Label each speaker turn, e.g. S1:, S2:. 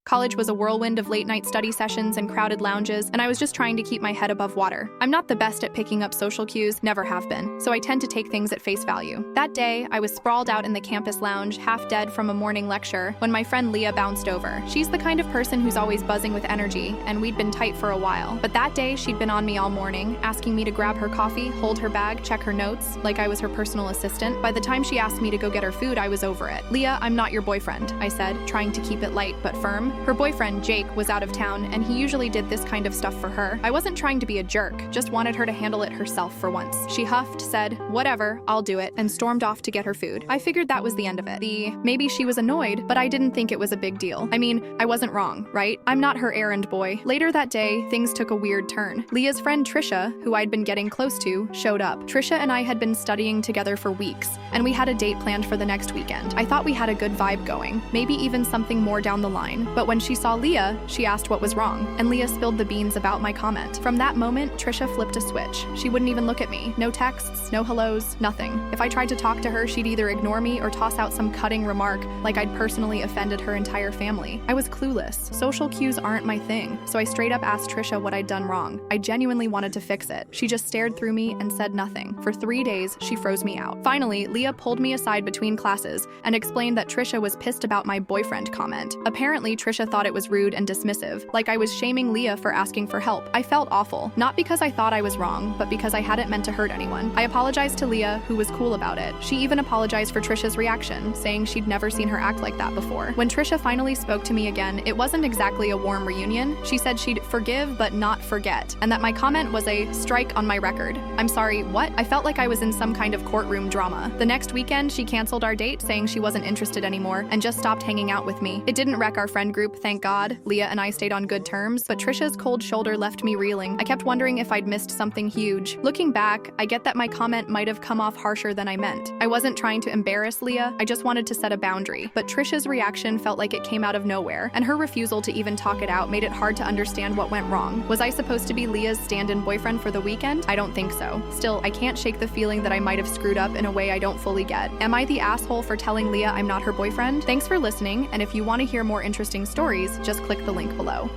S1: College was a whirlwind of late-night study sessions and crowded lounges, and I was just trying to keep my head above water. I'm not the best at picking up social cues, never have been, so I tend to take things at face value. That day, I was sprawled out in the campus lounge, half dead from a morning lecture, when my friend Leah bounced over. She's the kind of person who's always buzzing with energy, and we'd been tight for a while. But that day, she'd been on me all morning, asking me to grab her coffee, hold her bag, check her notes, like I was her personal assistant. By the time she asked me to go get her food, I was over it. "Leah, I'm not your boyfriend," I said, trying to keep it light but firm. Her boyfriend, Jake, was out of town, and he usually did this kind of stuff for her. I wasn't trying to be a jerk, just wanted her to handle it herself for once. She huffed, said, "Whatever, I'll do it," and stormed off to get her food. I figured that was the end of it. Maybe she was annoyed, but I didn't think it was a big deal. I mean, I wasn't wrong, right? I'm not her errand boy. Later that day, things took a weird turn. Leah's friend Trisha, who I'd been getting close to, showed up. Trisha and I had been studying together for weeks, and we had a date planned for the next weekend. I thought we had a good vibe going, maybe even something more down the line. But when she saw Leah, she asked what was wrong, and Leah spilled the beans about my comment. From that moment, Trisha flipped a switch. She wouldn't even look at me. No texts, no hellos, nothing. If I tried to talk to her, she'd either ignore me or toss out some cutting remark like I'd personally offended her entire family. I was clueless. Social cues aren't my thing, so I straight up asked Trisha what I'd done wrong. I genuinely wanted to fix it. She just stared through me and said nothing. For 3 days, she froze me out. Finally, Leah pulled me aside between classes and explained that Trisha was pissed about my boyfriend comment. Apparently, Trisha thought it was rude and dismissive, like I was shaming Leah for asking for help. I felt awful, not because I thought I was wrong, but because I hadn't meant to hurt anyone. I apologized to Leah, who was cool about it. She even apologized for Trisha's reaction, saying she'd never seen her act like that before. When Trisha finally spoke to me again, it wasn't exactly a warm reunion. She said she'd forgive but not forget, and that my comment was a strike on my record. I'm sorry, what? I felt like I was in some kind of courtroom drama. The next weekend, she canceled our date, saying she wasn't interested anymore, and just stopped hanging out with me. It didn't wreck our friend group, thank God. Leah and I stayed on good terms, but Trisha's cold shoulder left me reeling. I kept wondering if I'd missed something huge. Looking back, I get that my comment might have come off harsher than I meant. I wasn't trying to embarrass Leah, I just wanted to set a boundary. But Trisha's reaction felt like it came out of nowhere, and her refusal to even talk it out made it hard to understand what went wrong. Was I supposed to be Leah's stand-in boyfriend for the weekend? I don't think so. Still, I can't shake the feeling that I might have screwed up in a way I don't fully get. Am I the asshole for telling Leah I'm not her boyfriend? Thanks for listening, and if you want to hear more interesting stories, just click the link below.